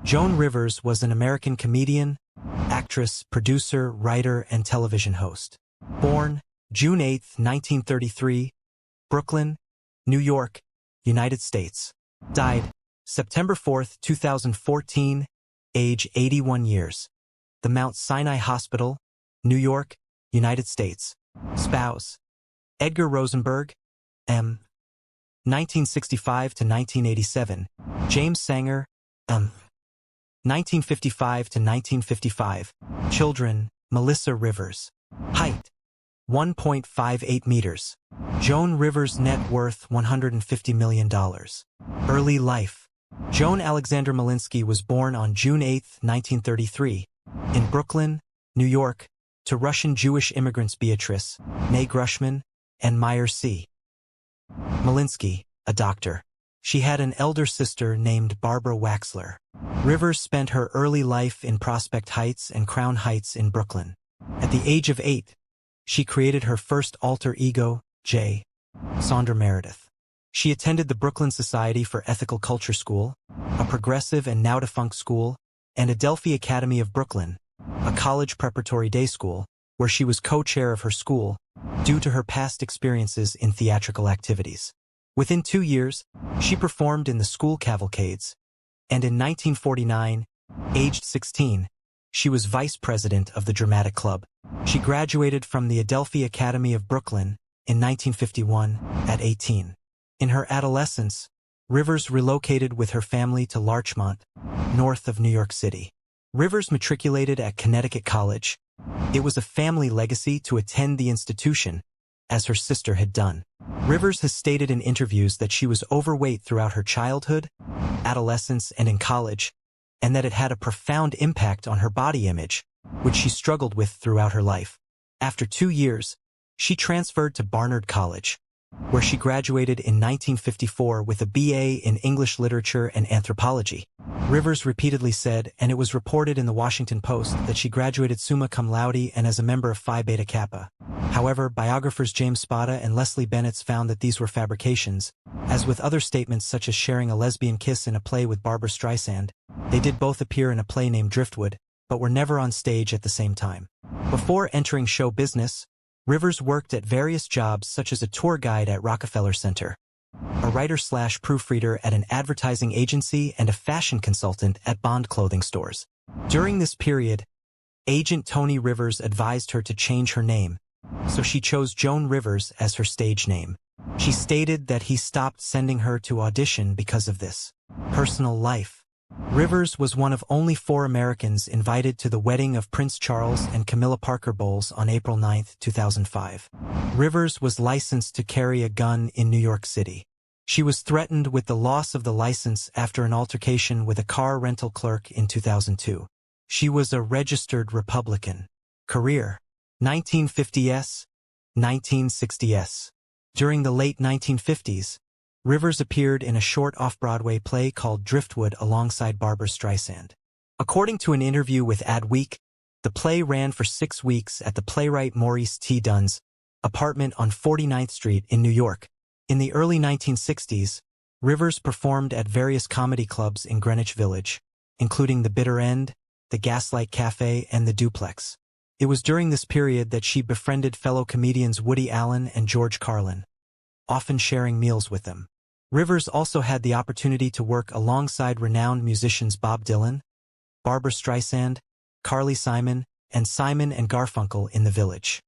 Joan Rivers was an American comedian, actress, producer, writer, and television host. Born June 8, 1933, Brooklyn, New York, United States. Died September 4, 2014, age 81 years. The Mount Sinai Hospital, New York, United States. Spouse Edgar Rosenberg, M. 1965 to 1987. James Sanger, M. 1955 to 1955. Children Melissa Rivers. Height 1.58 meters. Joan Rivers' net worth $150 million. Early life. Joan Alexander Malinsky was born on June 8, 1933, in Brooklyn, New York, to Russian Jewish immigrants Beatrice, née Grushman, and Meyer C. Malinsky, a doctor. She had an elder sister named Barbara Waxler. Rivers spent her early life in Prospect Heights and Crown Heights in Brooklyn. At the age of 8, she created her first alter ego, J. Sandra Meredith. She attended the Brooklyn Society for Ethical Culture School, a progressive and now-defunct school, and Adelphi Academy of Brooklyn, a college preparatory day school, where she was co-chair of her school, due to her past experiences in theatrical activities. Within 2 years, she performed in the school cavalcades, and in 1949, aged 16, she was vice president of the Dramatic Club. She graduated from the Adelphi Academy of Brooklyn in 1951 at 18. In her adolescence, Rivers relocated with her family to Larchmont, north of New York City. Rivers matriculated at Connecticut College. It was a family legacy to attend the institution, as her sister had done. Rivers has stated in interviews that she was overweight throughout her childhood, adolescence, and in college, and that it had a profound impact on her body image, which she struggled with throughout her life. After 2 years, she transferred to Barnard College, where she graduated in 1954 with a BA in English Literature and Anthropology. Rivers repeatedly said, and it was reported in the Washington Post, that she graduated summa cum laude and as a member of Phi Beta Kappa. However, biographers James Spada and Leslie Bennett found that these were fabrications. As with other statements such as sharing a lesbian kiss in a play with Barbra Streisand, they did both appear in a play named Driftwood, but were never on stage at the same time. Before entering show business, Rivers worked at various jobs such as a tour guide at Rockefeller Center, a writer/proofreader at an advertising agency, and a fashion consultant at Bond clothing stores. During this period, agent Tony Rivers advised her to change her name, so she chose Joan Rivers as her stage name. She stated that he stopped sending her to audition because of this. Personal life. Rivers was one of only 4 Americans invited to the wedding of Prince Charles and Camilla Parker Bowles on April 9, 2005. Rivers was licensed to carry a gun in New York City. She was threatened with the loss of the license after an altercation with a car rental clerk in 2002. She was a registered Republican. Career: 1950s, 1960s. During the late 1950s, Rivers appeared in a short off-Broadway play called Driftwood alongside Barbra Streisand. According to an interview with Adweek, the play ran for 6 weeks at the playwright Maurice T. Dunn's apartment on 49th Street in New York. In the early 1960s, Rivers performed at various comedy clubs in Greenwich Village, including the Bitter End, the Gaslight Cafe, and the Duplex. It was during this period that she befriended fellow comedians Woody Allen and George Carlin, often sharing meals with them. Rivers also had the opportunity to work alongside renowned musicians Bob Dylan, Barbra Streisand, Carly Simon, and Simon and Garfunkel in the Village.